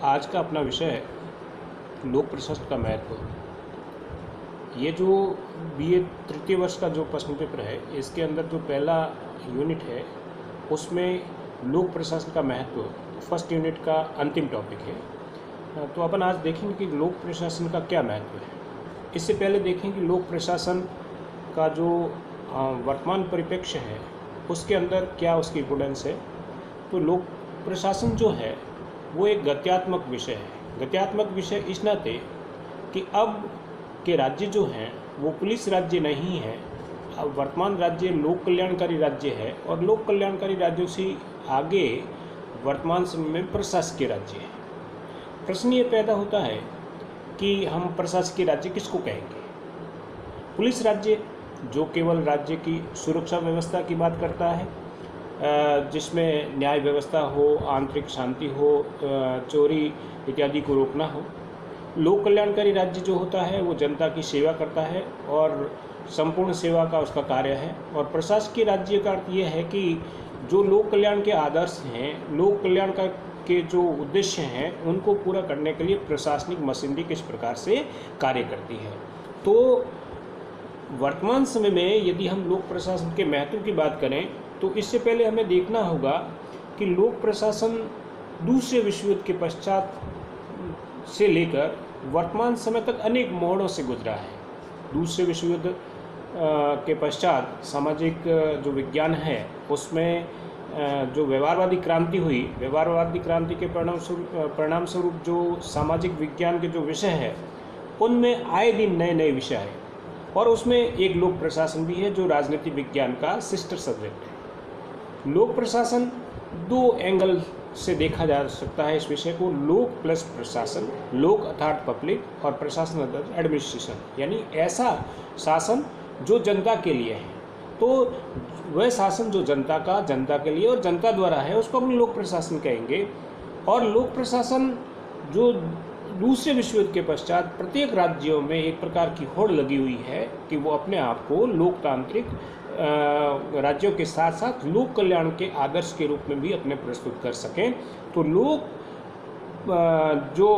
आज का अपना विषय है लोक प्रशासन का महत्व। ये जो बीए तृतीय वर्ष का जो प्रश्न पेपर है, इसके अंदर जो पहला यूनिट है उसमें लोक प्रशासन का महत्व फर्स्ट यूनिट का अंतिम टॉपिक है। तो अपन आज देखेंगे कि लोक प्रशासन का क्या महत्व है। इससे पहले देखें कि लोक प्रशासन का जो वर्तमान परिप्रेक्ष्य है उसके अंदर क्या उसकी इम्पोर्टेंस है। तो लोक प्रशासन जो है वो एक गत्यात्मक विषय है। गत्यात्मक विषय इस नाते कि अब के राज्य जो हैं वो पुलिस राज्य नहीं है। अब वर्तमान राज्य लोक कल्याणकारी राज्य है और लोक कल्याणकारी राज्यों से आगे वर्तमान समय में प्रशासकीय राज्य है। प्रश्न ये पैदा होता है कि हम प्रशासकीय राज्य किसको कहेंगे। पुलिस राज्य जो केवल राज्य की सुरक्षा व्यवस्था की बात करता है, जिसमें न्याय व्यवस्था हो, आंतरिक शांति हो, चोरी इत्यादि को रोकना हो। लोक कल्याणकारी राज्य जो होता है वो जनता की सेवा करता है और संपूर्ण सेवा का उसका कार्य है। और प्रशासकीय राज्य का अर्थ ये है कि जो लोक कल्याण के आदर्श हैं, लोक कल्याण का के जो उद्देश्य हैं उनको पूरा करने के लिए प्रशासनिक मशीनरी किस प्रकार से कार्य करती है। तो वर्तमान समय में यदि हम लोक प्रशासन के महत्व की बात करें तो इससे पहले हमें देखना होगा कि लोक प्रशासन दूसरे विश्व युद्ध के पश्चात से लेकर वर्तमान समय तक अनेक मोड़ों से गुजरा है। दूसरे विश्व युद्ध के पश्चात सामाजिक जो विज्ञान है उसमें जो व्यवहारवादी क्रांति हुई, व्यवहारवादी क्रांति के परिणाम स्वरूप जो सामाजिक विज्ञान के जो विषय है उनमें आए दिन नए नए विषय आए और उसमें एक लोक प्रशासन भी है जो राजनीति विज्ञान का सिस्टर सब्जेक्ट है। लोक प्रशासन दो एंगल से देखा जा सकता है इस विषय को। लोक प्लस प्रशासन, लोक अर्थात पब्लिक और प्रशासन अर्थात एडमिनिस्ट्रेशन, यानी ऐसा शासन जो जनता के लिए है। तो वह शासन जो जनता के लिए और जनता द्वारा है उसको हम लोक प्रशासन कहेंगे। और लोक प्रशासन जो दूसरे विश्व युद्ध के पश्चात प्रत्येक राज्यों में एक प्रकार की होड़ लगी हुई है कि वो अपने आप को लोकतांत्रिक राज्यों के साथ साथ लोक कल्याण के आदर्श के रूप में भी अपने प्रस्तुत कर सकें। तो लोक जो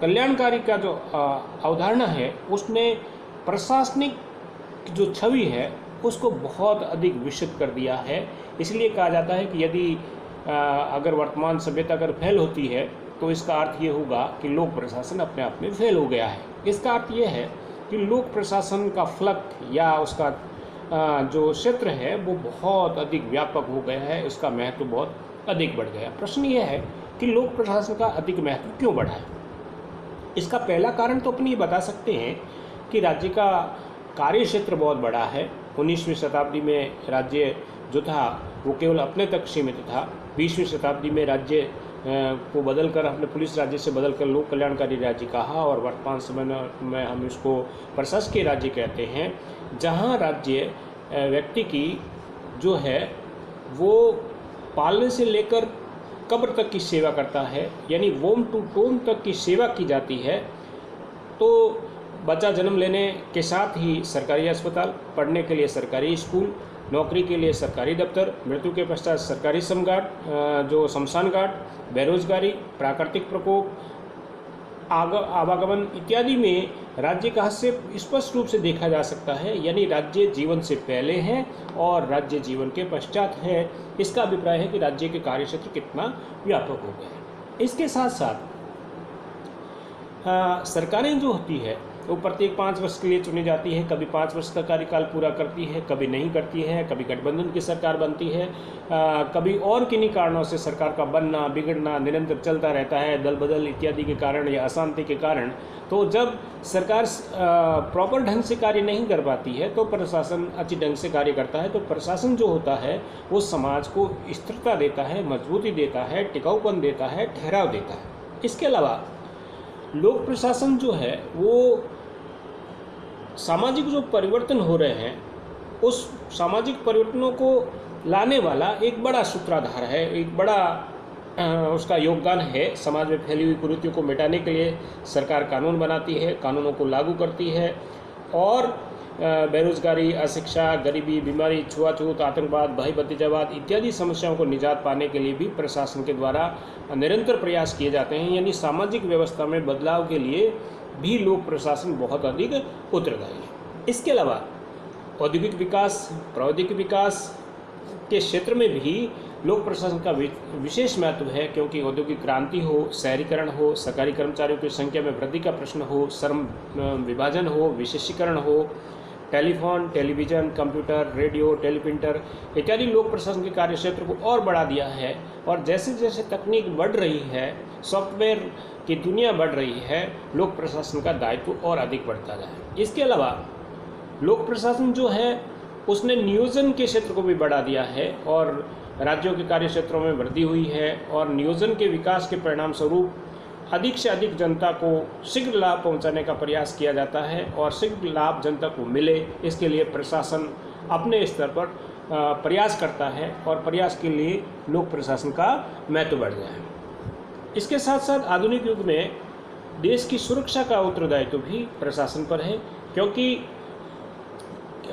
कल्याणकारी का जो अवधारणा है उसने प्रशासनिक जो छवि है उसको बहुत अधिक विकसित कर दिया है। इसलिए कहा जाता है कि यदि अगर वर्तमान सभ्यता अगर फेल होती है तो इसका अर्थ ये होगा कि लोक प्रशासन अपने आप में फेल हो गया है। इसका अर्थ ये है कि लोक प्रशासन का फलक या उसका जो क्षेत्र है वो बहुत अधिक व्यापक हो गया है, उसका महत्व बहुत अधिक बढ़ गया। प्रश्न ये है कि लोक प्रशासन का अधिक महत्व क्यों बढ़ा है। इसका पहला कारण तो अपनी ये बता सकते हैं कि राज्य का कार्य क्षेत्र बहुत बड़ा है। 19वीं शताब्दी में राज्य जो था वो केवल अपने तक सीमित था। 20वीं शताब्दी में राज्य को बदलकर अपने पुलिस राज्य से बदलकर लोक कल्याणकारी राज्य कहा और वर्तमान समय में हम इसको प्रशासकीय राज्य कहते हैं, जहां राज्य व्यक्ति की जो है वो पालने से लेकर कब्र तक की सेवा करता है, यानी वोम टू टोम तक की सेवा की जाती है। तो बच्चा जन्म लेने के साथ ही सरकारी अस्पताल, पढ़ने के लिए सरकारी स्कूल, नौकरी के लिए सरकारी दफ्तर, मृत्यु के पश्चात सरकारी समघाट, जो शमशान घाट, बेरोजगारी, प्राकृतिक प्रकोप, आवागमन इत्यादि में राज्य का हस्तक्षेप स्पष्ट रूप से देखा जा सकता है। यानी राज्य जीवन से पहले है और राज्य जीवन के पश्चात है। इसका अभिप्राय है कि राज्य के कार्य क्षेत्र कितना व्यापक हो गया है। इसके साथ साथ सरकारें जो होती है वो प्रत्येक 5 वर्ष के लिए चुनी जाती है। कभी 5 वर्ष का कार्यकाल पूरा करती है, कभी नहीं करती है, कभी गठबंधन की सरकार बनती है, कभी और किन्हीं कारणों से सरकार का बनना बिगड़ना निरंतर चलता रहता है, दल बदल इत्यादि के कारण या अशांति के कारण। तो जब सरकार प्रॉपर ढंग से कार्य नहीं कर पाती है तो प्रशासन अच्छी ढंग से कार्य करता है। तो प्रशासन जो होता है वो समाज को स्थिरता देता है, मजबूती देता है, टिकाऊपन देता है, ठहराव देता है। इसके अलावा लोक प्रशासन जो है वो सामाजिक जो परिवर्तन हो रहे हैं उस सामाजिक परिवर्तनों को लाने वाला एक बड़ा सूत्रधार है, एक बड़ा उसका योगदान है। समाज में फैली हुई कुरीतियों को मिटाने के लिए सरकार कानून बनाती है, कानूनों को लागू करती है और बेरोजगारी, अशिक्षा, गरीबी, बीमारी, छुआछूत, आतंकवाद, भाई भतीजावाद इत्यादि समस्याओं को निजात पाने के लिए भी प्रशासन के द्वारा निरंतर प्रयास किए जाते हैं। यानी सामाजिक व्यवस्था में बदलाव के लिए भी लोक प्रशासन बहुत अधिक उत्तरदायी है। इसके अलावा औद्योगिक विकास, प्रौद्योगिक विकास के क्षेत्र में भी लोक प्रशासन का विशेष महत्व है, क्योंकि औद्योगिक क्रांति हो, शहरीकरण हो, सरकारी कर्मचारियों की संख्या में वृद्धि का प्रश्न हो, श्रम विभाजन हो, विशेषीकरण हो, telephone, television, computer, radio, teleprinter इत्यादि लोक प्रशासन के कार्य क्षेत्र को और बढ़ा दिया है। और जैसे जैसे तकनीक बढ़ रही है, सॉफ्टवेयर की दुनिया बढ़ रही है, लोक प्रशासन का दायित्व और अधिक बढ़ता है। इसके अलावा लोक प्रशासन जो है उसने नियोजन के क्षेत्र को भी बढ़ा दिया है और राज्यों के कार्य क्षेत्रों में वृद्धि हुई है, और नियोजन के विकास के परिणाम स्वरूप अधिक से अधिक जनता को शीघ्र लाभ पहुंचाने का प्रयास किया जाता है और शीघ्र लाभ जनता को मिले, इसके लिए प्रशासन अपने स्तर पर प्रयास करता है और प्रयास के लिए लोक प्रशासन का महत्व बढ़ गया है। इसके साथ साथ आधुनिक युग में देश की सुरक्षा का उत्तरदायित्व भी प्रशासन पर है, क्योंकि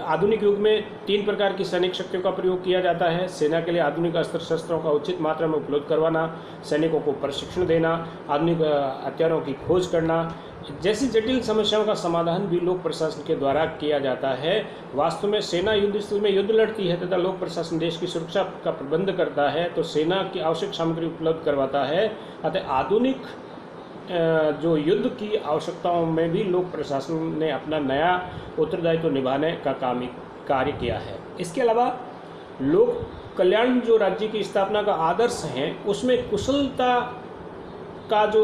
आधुनिक युग में 3 प्रकार की सैनिक शक्तियों का प्रयोग किया जाता है। सेना के लिए आधुनिक अस्त्र शस्त्रों का उचित मात्रा में उपलब्ध करवाना, सैनिकों को प्रशिक्षण देना, आधुनिक हथियारों की खोज करना जैसी जटिल समस्याओं का समाधान भी लोक प्रशासन के द्वारा किया जाता है। वास्तव में सेना युद्ध स्थिति में युद्ध लड़ती है तथा लोक प्रशासन देश की सुरक्षा का प्रबंध करता है, तो सेना की आवश्यक सामग्री उपलब्ध करवाता है। अतः आधुनिक जो युद्ध की आवश्यकताओं में भी लोक प्रशासन ने अपना नया उत्तरदायित्व निभाने का कार्य किया है। इसके अलावा लोक कल्याण जो राज्य की स्थापना का आदर्श है, उसमें कुशलता का जो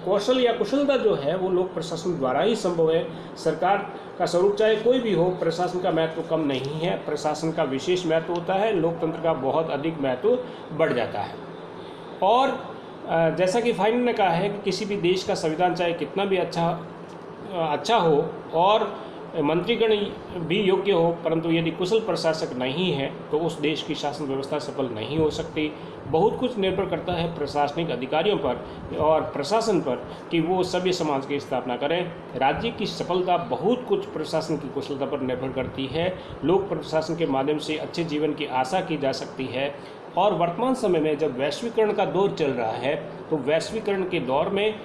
कौशल या कुशलता जो है वो लोक प्रशासन द्वारा ही संभव है। सरकार का स्वरूप चाहे कोई भी हो, प्रशासन का महत्व कम नहीं है। प्रशासन का विशेष महत्व होता है, लोकतंत्र का बहुत अधिक महत्व बढ़ जाता है। और जैसा कि फाइनल ने कहा है कि किसी भी देश का संविधान चाहे कितना भी अच्छा हो और मंत्रीगण भी योग्य हो, परंतु यदि कुशल प्रशासक नहीं है तो उस देश की शासन व्यवस्था सफल नहीं हो सकती। बहुत कुछ निर्भर करता है प्रशासनिक अधिकारियों पर और प्रशासन पर कि वो सभ्य समाज की स्थापना करें। राज्य की सफलता बहुत कुछ प्रशासन की कुशलता पर निर्भर करती है। लोक प्रशासन के माध्यम से अच्छे जीवन की आशा की जा सकती है। और वर्तमान समय में जब वैश्वीकरण का दौर चल रहा है, तो वैश्वीकरण के दौर में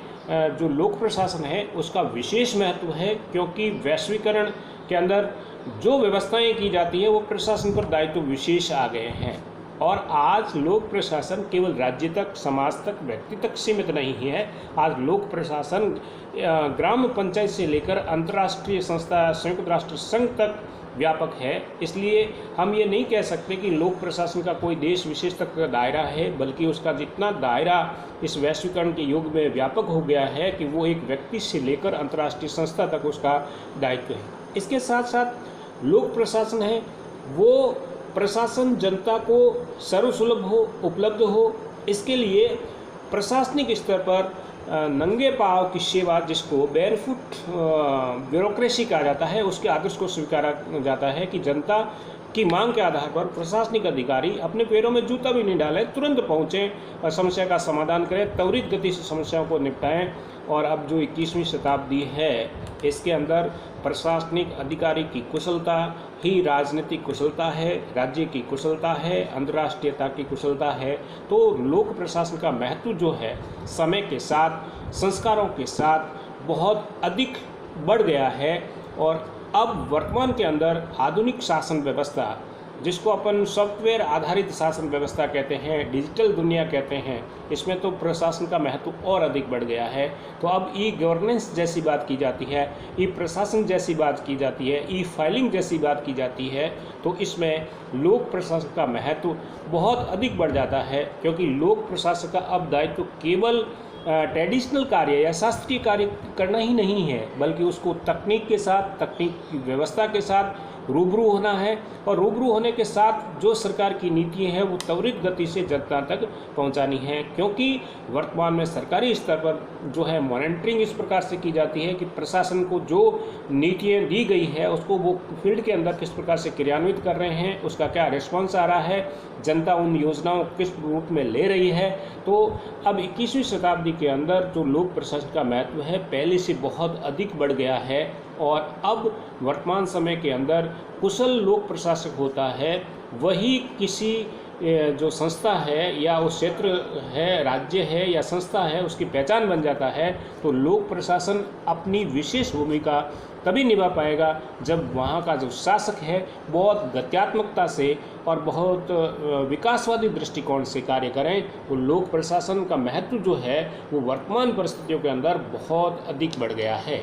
जो लोक प्रशासन है उसका विशेष महत्व है, क्योंकि वैश्वीकरण के अंदर जो व्यवस्थाएं की जाती है वो प्रशासन पर दायित्व विशेष आ गए हैं। और आज लोक प्रशासन केवल राज्य तक, समाज तक, व्यक्ति तक सीमित नहीं है। आज लोक प्रशासन ग्राम पंचायत से लेकर अंतर्राष्ट्रीय संस्था, संयुक्त राष्ट्र संघ तक व्यापक है। इसलिए हम ये नहीं कह सकते कि लोक प्रशासन का कोई देश विशेष तक का दायरा है, बल्कि उसका जितना दायरा इस वैश्वीकरण के युग में व्यापक हो गया है कि वो एक व्यक्ति से लेकर अंतर्राष्ट्रीय संस्था तक उसका दायित्व है। इसके साथ साथ लोक प्रशासन है वो प्रशासन जनता को सर्वसुलभ हो, उपलब्ध हो, इसके लिए प्रशासनिक स्तर पर नंगे पाँव की सेवा, जिसको बेयरफुट ब्यूरोक्रेसी कहा जाता है, उसके आदर्श को स्वीकारा जाता है कि जनता की मांग के आधार पर प्रशासनिक अधिकारी अपने पैरों में जूता भी नहीं डालें, तुरंत पहुँचें और समस्या का समाधान करें, त्वरित गति से समस्याओं को निपटाएं। और अब जो 21वीं शताब्दी है, इसके अंदर प्रशासनिक अधिकारी की कुशलता ही राजनीतिक कुशलता है, राज्य की कुशलता है, अंतर्राष्ट्रीयता की कुशलता है। तो लोक प्रशासन का महत्व जो है समय के साथ, संस्कारों के साथ बहुत अधिक बढ़ गया है। और अब वर्तमान के अंदर आधुनिक शासन व्यवस्था, जिसको अपन सॉफ्टवेयर आधारित शासन व्यवस्था कहते हैं, डिजिटल दुनिया कहते हैं, इसमें तो प्रशासन का महत्व और अधिक बढ़ गया है। तो अब ई गवर्नेंस जैसी बात की जाती है, ई प्रशासन जैसी बात की जाती है, ई फाइलिंग जैसी बात की जाती है, तो इसमें लोक प्रशासन का महत्व बहुत अधिक बढ़ जाता है। क्योंकि लोक प्रशासन का अब दायित्व केवल ट्रेडिशनल कार्य या शास्त्रीय कार्य करना ही नहीं है, बल्कि उसको तकनीक के साथ, तकनीक की व्यवस्था के साथ रूबरू होना है। और रूबरू होने के साथ जो सरकार की नीतियाँ हैं वो त्वरित गति से जनता तक पहुंचानी है। क्योंकि वर्तमान में सरकारी स्तर पर जो है मॉनिटरिंग इस प्रकार से की जाती है कि प्रशासन को जो नीतियाँ दी गई है उसको वो फील्ड के अंदर किस प्रकार से क्रियान्वित कर रहे हैं, उसका क्या रिस्पॉन्स आ रहा है, जनता उन योजनाओं को किस रूप में ले रही है। तो अब 21वीं शताब्दी के अंदर जो लोक प्रशासन का महत्व है पहले से बहुत अधिक बढ़ गया है। और अब वर्तमान समय के अंदर कुशल लोक प्रशासक होता है वही किसी जो संस्था है या उस क्षेत्र है, राज्य है या संस्था है, उसकी पहचान बन जाता है। तो लोक प्रशासन अपनी विशेष भूमिका तभी निभा पाएगा जब वहाँ का जो शासक है बहुत गत्यात्मकता से और बहुत विकासवादी दृष्टिकोण से कार्य करें। तो लोक प्रशासन का महत्व जो है वो वर्तमान परिस्थितियों के अंदर बहुत अधिक बढ़ गया है।